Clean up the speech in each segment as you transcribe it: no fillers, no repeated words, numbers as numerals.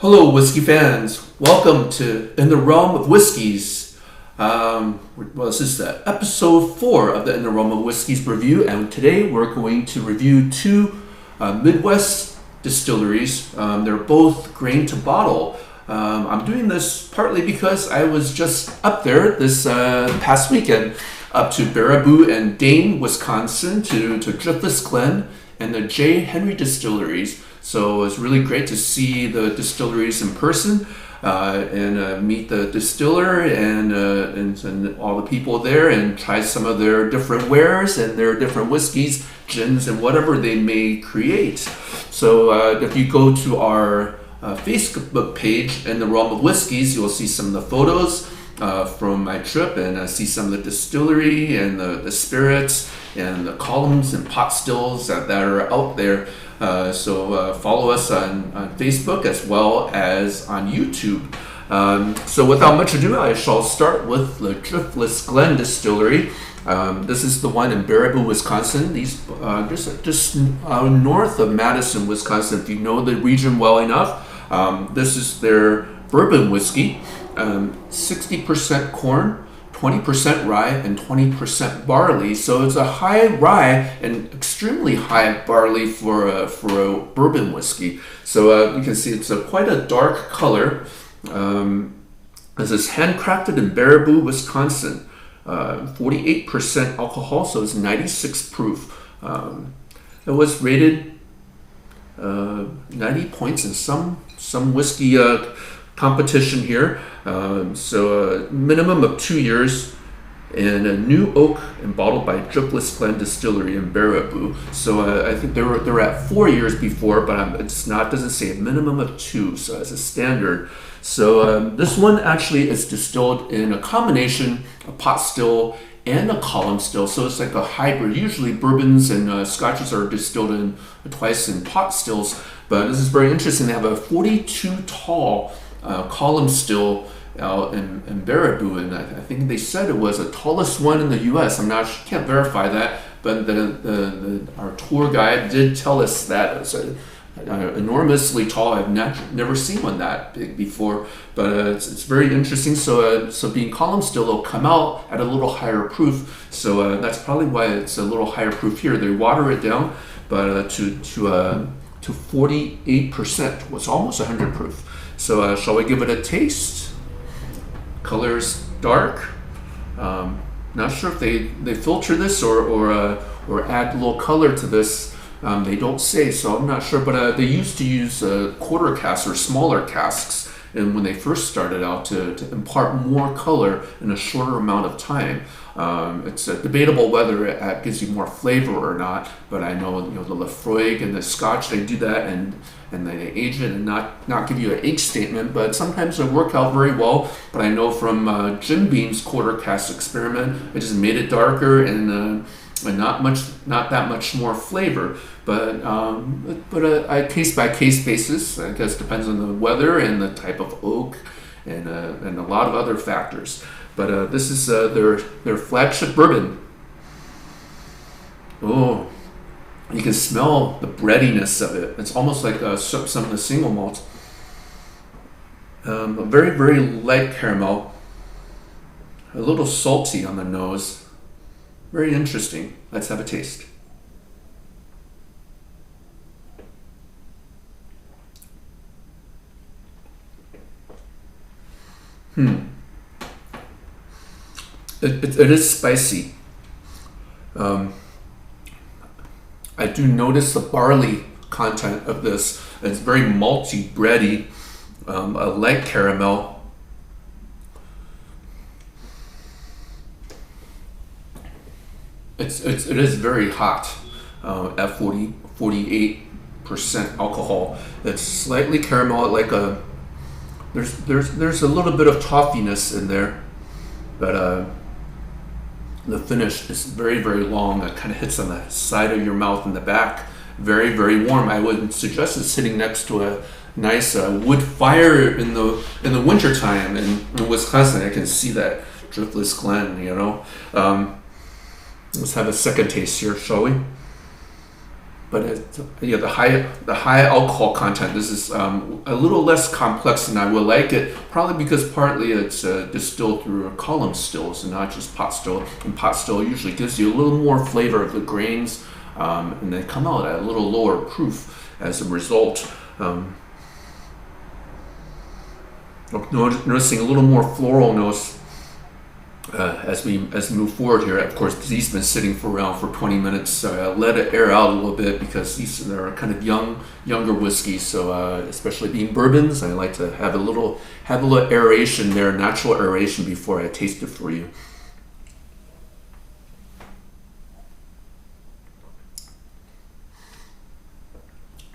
Hello, whiskey fans. Welcome to In the Realm of Whiskeys. This is episode 4 of the In the Realm of Whiskeys review, and today we're going to review two Midwest distilleries. They're both grain to bottle. I'm doing this partly because I was just up there this past weekend, up to Baraboo and Dane, Wisconsin, to Driftless Glen and the J. Henry distilleries. So it's really great to see the distilleries in person and meet the distiller and all the people there and try some of their different wares and their different whiskeys, gins, and whatever they may create. So if you go to our Facebook page, In the Realm of Whiskeys, you'll see some of the photos from my trip and see some of the distillery and the spirits and the columns and pot stills that are out there. So follow us on Facebook as well as on YouTube. So without much ado, I shall start with the Driftless Glen distillery. This is the one in Baraboo, Wisconsin. These just north of Madison, Wisconsin. If you know the region well enough, this is their bourbon whiskey. 60% corn, 20% rye, and 20% barley. So it's a high rye and extremely high barley for a bourbon whiskey. So you can see it's quite a dark color. This is handcrafted in Baraboo, Wisconsin. 48% alcohol, so it's 96 proof. It was rated 90 points in some whiskey competition here. So a minimum of 2 years, and a new oak and bottled by Driftless Glen Distillery in Baraboo. So I think they were at 4 years before, but doesn't say a minimum of 2, so as a standard. So this one actually is distilled in a combination, a pot still and a column still. So it's like a hybrid. Usually bourbons and scotches are distilled in twice in pot stills, but this is very interesting. They have a 42 tall column still out in Baraboo, and I think they said it was the tallest one in the U.S. Can't verify that, but our tour guide did tell us that it's enormously tall. I've never seen one that big before, but it's very interesting. So being column still, it'll come out at a little higher proof. So that's probably why it's a little higher proof here. They water it down, but to 48%, was almost 100 proof. So shall we give it a taste? Color's dark. Not sure if they filter this or add a little color to this. They don't say, so I'm not sure. But they used to use quarter casks or smaller casks, and when they first started out to impart more color in a shorter amount of time. It's debatable whether it gives you more flavor or not, but I know the Lafroig and the Scotch, they do that and they age it and not give you an age statement, but sometimes they work out very well. But I know from Jim Beam's quarter cask experiment, it just made it darker and not that much more flavor. But a case by case basis, I guess, depends on the weather and the type of oak and a lot of other factors. But this is their flagship bourbon. Oh, you can smell the breadiness of it. It's almost like some of the single malts. A very, very light caramel. A little salty on the nose. Very interesting. Let's have a taste. It is spicy. I do notice the barley content of this. It's very malty, bready, a light caramel. It is very hot at 48% alcohol. It's slightly caramel, like there's a little bit of toffiness in there, but the finish is very, very long. It kind of hits on the side of your mouth and the back. Very, very warm. I would suggest it sitting next to a nice wood fire in the winter time in Wisconsin. I can see that Driftless Glen. Let's have a second taste here, shall we? but the high alcohol content. This is a little less complex than I would like it, probably because partly it's distilled through column stills and not just pot still. And pot still usually gives you a little more flavor of the grains, and they come out at a little lower proof as a result. Noticing a little more floral notes as we move forward here. Of course, these have been sitting around for 20 minutes. So I let it air out a little bit because these are kind of younger whiskeys. So especially being bourbons, I like to have a little aeration there, natural aeration, before I taste it for you.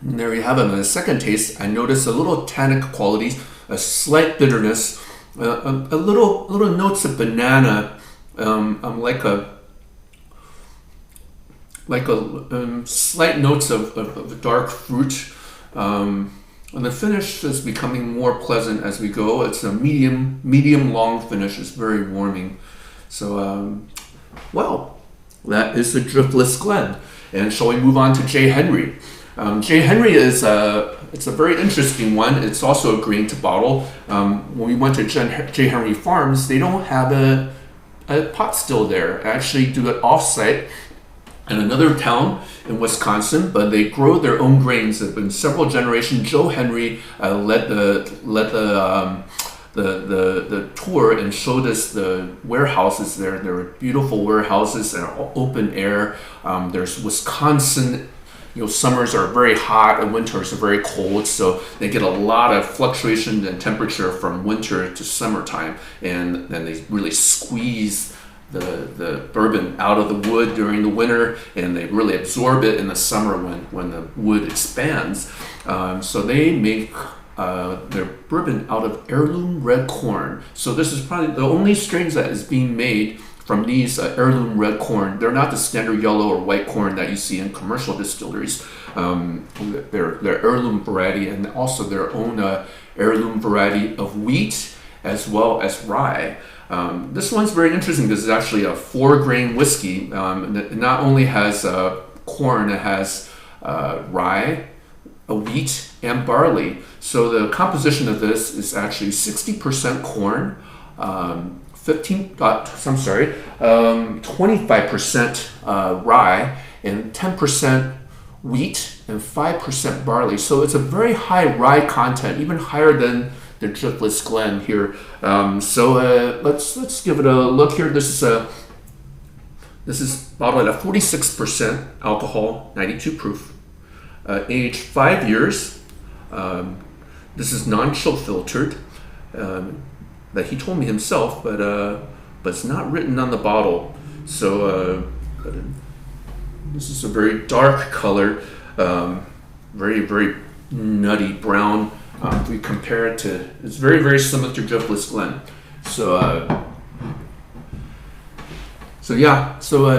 And there you have it. On the second taste, I notice a little tannic qualities, a slight bitterness, a little notes of banana, slight notes of dark fruit. And the finish is becoming more pleasant as we go. It's a medium long finish. It's very warming. So, well, that is the Driftless Glen. And shall we move on to J. Henry? J. Henry is it's a very interesting one. It's also a grain to bottle. When we went to J. Henry Farms, they don't have a pot still there. I actually do it off-site in another town in Wisconsin, but they grow their own grains. There have been several generations. Joe Henry led the tour and showed us the warehouses there. There are beautiful warehouses and open air. There's Wisconsin. Summers are very hot and winters are very cold, so they get a lot of fluctuation in temperature from winter to summertime, and then they really squeeze the bourbon out of the wood during the winter, and they really absorb it in the summer when the wood expands. So they make their bourbon out of heirloom red corn. So this is probably the only strains that is being made from these heirloom red corn. They're not the standard yellow or white corn that you see in commercial distilleries. They're heirloom variety, and also their own heirloom variety of wheat as well as rye. This one's very interesting because it's actually a 4-grain whiskey. It not only has corn, it has rye, wheat, and barley. So the composition of this is actually 60% corn, 25% rye, and 10% wheat, and 5% barley. So it's a very high rye content, even higher than the Driftless Glen here. So let's give it a look here. This is bottled at 46% alcohol, 92 proof, aged 5 years. This is non-chill filtered. That he told me himself, but it's not written on the bottle. So this is a very dark color, very nutty brown. If we compare it to, it's very similar to Driftless Glen.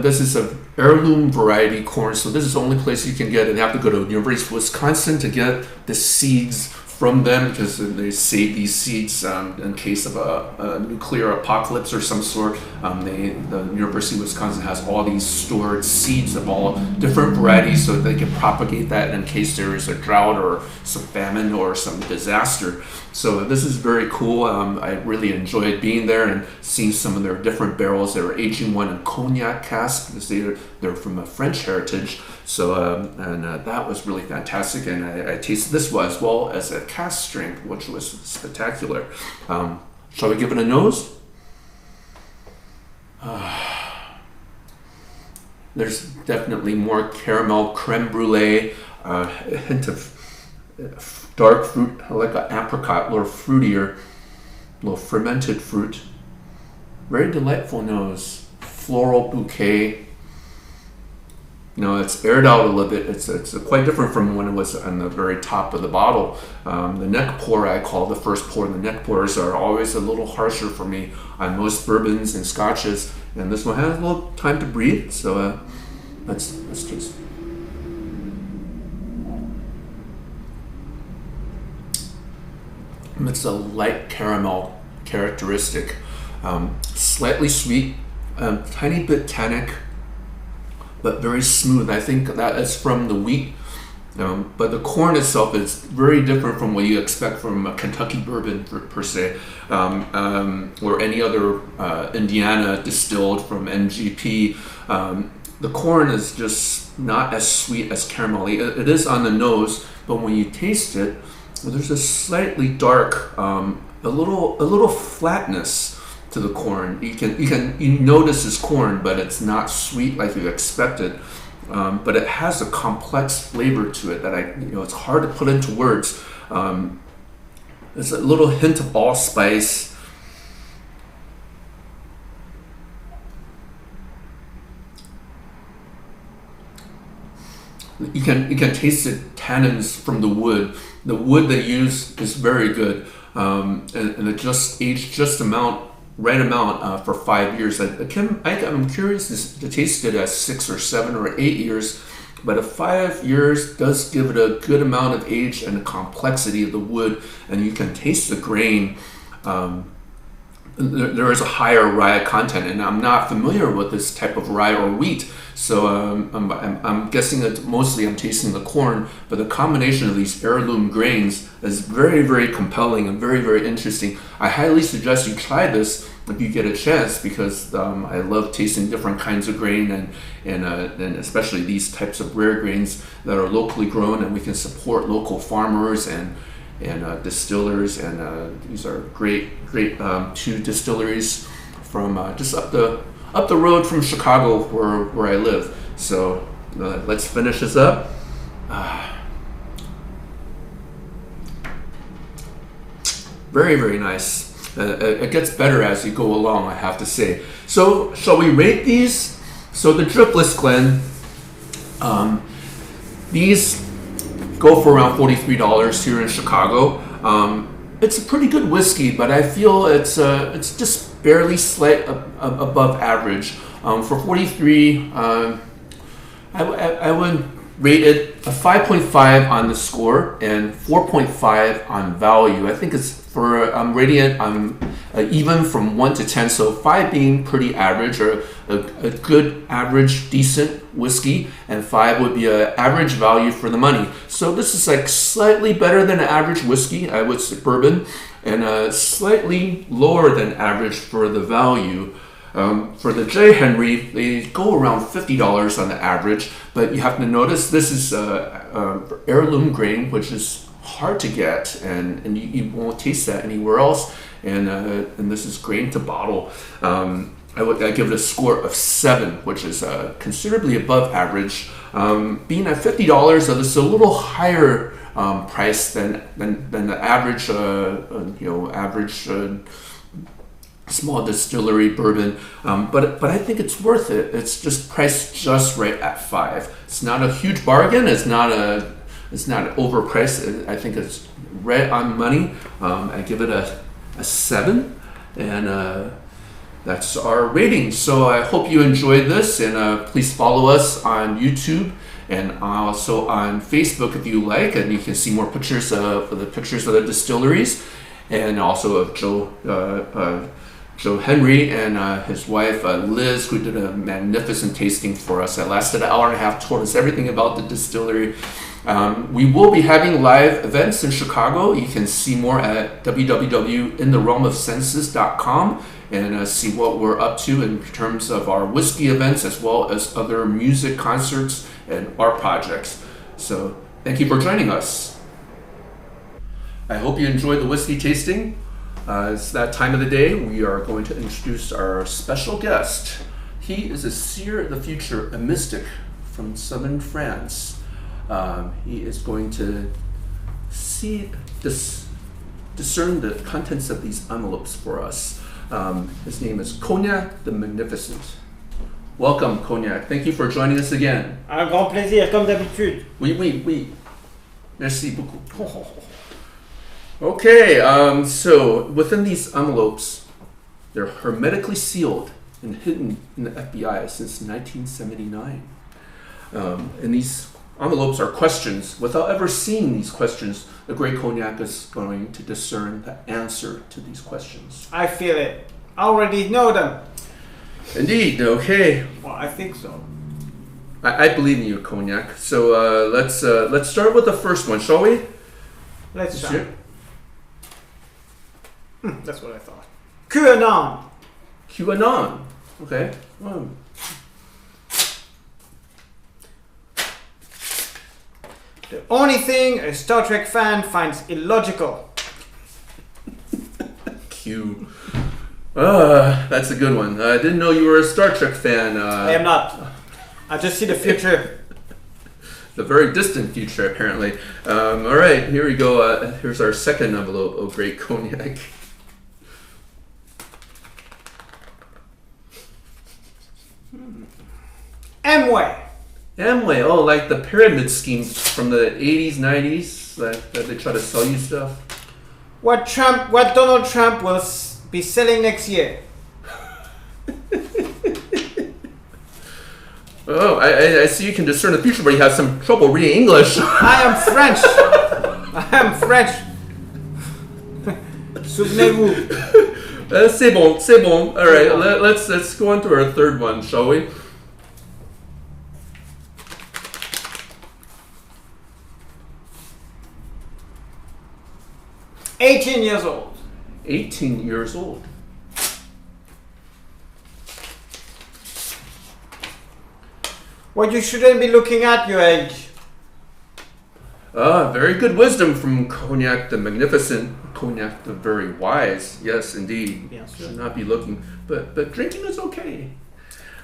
This is a heirloom variety corn. So this is the only place you can get it. You have to go to University of Wisconsin to get the seeds from them, because they save these seeds in case of a nuclear apocalypse or some sort. The University of Wisconsin has all these stored seeds of all different varieties so they can propagate that in case there is a drought or some famine or some disaster. So this is very cool. I really enjoyed being there and seeing some of their different barrels. They were aging one in Cognac cask because they're from a French heritage. So that was really fantastic, and I tasted this one as well as a cask strength, which was spectacular. Shall we give it a nose? There's definitely more caramel, creme brulee, a hint of dark fruit, like an apricot, a little fruitier, a little fermented fruit. Very delightful nose, floral bouquet. It's aired out a little bit. It's quite different from when it was on the very top of the bottle. The neck pour, I call the first pour. The neck pours are always a little harsher for me on most bourbons and scotches, and this one has a little time to breathe. So let's taste. It's a light caramel characteristic, slightly sweet, tiny bit tannic. but very smooth. I think that is from the wheat. But the corn itself is very different from what you expect from a Kentucky bourbon per se, or any other Indiana distilled from NGP. The corn is just not as sweet as caramelly. It is on the nose, but when you taste it, there's a slightly dark, a little flatness to the corn. You notice it's corn, but it's not sweet like you expected. But it has a complex flavor to it that it's hard to put into words. There's a little hint of allspice. You can taste the tannins from the wood. The wood they use is very good, and it just aged right amount for 5 years. I'm curious to taste it at 6 or 7 or 8 years, but 5 years does give it a good amount of age and the complexity of the wood, and you can taste the grain. There is a higher rye content, and I'm not familiar with this type of rye or wheat, so I'm guessing that mostly I'm tasting the corn, but the combination of these heirloom grains is very, very compelling and very, very interesting. I highly suggest you try this if you get a chance, because I love tasting different kinds of grain, and especially these types of rare grains that are locally grown, and we can support local farmers and distillers, and these are great 2 distilleries from just up the road from Chicago where I live. So let's finish this up. Very, very nice. It gets better as you go along, I have to say. So shall we rate these? So the Driftless Glen, these go for around $43 here in Chicago. It's a pretty good whiskey, but I feel it's just barely slight above average. For 43, I would rate it a 5.5 on the score and 4.5 on value. I think it's I'm rating it even from 1 to 10, so 5 being pretty average, or a good average decent whiskey, and 5 would be an average value for the money. So this is like slightly better than an average whiskey, I would say, bourbon, and slightly lower than average for the value. For the J. Henry, they go around $50 on the average, but you have to notice this is heirloom grain, which is hard to get, and you won't taste that anywhere else. And this is grain to bottle. I give it a score of 7, which is considerably above average. Being at $50, this is a little higher price than the average, average small distillery bourbon. But I think it's worth it. It's just priced just right at 5. It's not a huge bargain. It's not overpriced. I think it's right on money. I give it a 7, and that's our rating. So I hope you enjoyed this, and please follow us on YouTube and also on Facebook if you like, and you can see more pictures of the distilleries, and also of Joe Henry and his wife Liz, who did a magnificent tasting for us. That lasted an hour and a half, told us everything about the distillery. We will be having live events in Chicago. You can see more at www.intherealmofsenses.com and see what we're up to in terms of our whiskey events, as well as other music concerts and art projects. So thank you for joining us. I hope you enjoyed the whiskey tasting. It's that time of the day. We are going to introduce our special guest. He is a seer of the future, a mystic from southern France. He is going to discern the contents of these envelopes for us. His name is Cognac the Magnificent. Welcome, Cognac. Thank you for joining us again. Un grand plaisir, comme d'habitude. Oui. Merci beaucoup. Okay, so within these envelopes, they're hermetically sealed and hidden in the FBI since 1979. And these envelopes are questions. Without ever seeing these questions, the great Cognac is going to discern the answer to these questions. I feel it. I already know them. Indeed, okay. Well, I think so. I believe in you, Cognac. So let's start with the first one, shall we? Let's try. Sure. That's what I thought. QAnon. QAnon. Okay. Wow. The only thing a Star Trek fan finds illogical. Q. That's a good one. I didn't know you were a Star Trek fan. I am not. I just see the future. The very distant future, apparently. All right, here we go. Here's our second envelope of great Cognac. Amway. Amway, oh, like the pyramid scheme from the 80s, 90s, that they try to sell you stuff. What Donald Trump will be selling next year. Oh, I see you can discern the future, but you have some trouble reading English. I am French. I am French. Souvenez-vous. C'est bon, c'est bon. All right, let's go on to our third one, shall we? "18 years old." 18 years old. What you shouldn't be looking at your age. Very good wisdom from Cognac the Magnificent. Cognac the Very Wise. Yes, indeed. Bien sûr. Should not be looking, but drinking is okay.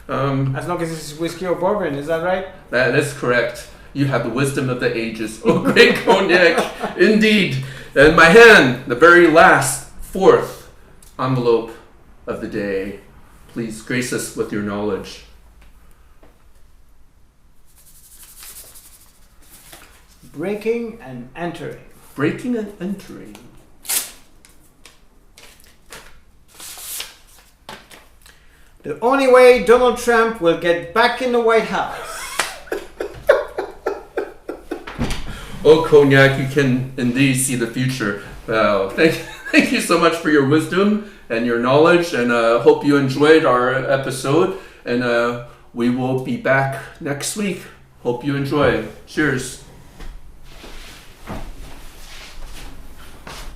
As long as it's whiskey or bourbon, is that right? That is correct. You have the wisdom of the ages. Oh, great Cognac, indeed. And my hand, the very last, fourth envelope of the day. Please grace us with your knowledge. Breaking and entering. Breaking and entering. The only way Donald Trump will get back in the White House. Oh, Cognac, you can indeed see the future. Well, thank you so much for your wisdom and your knowledge, and hope you enjoyed our episode. And we will be back next week. Hope you enjoy. Cheers.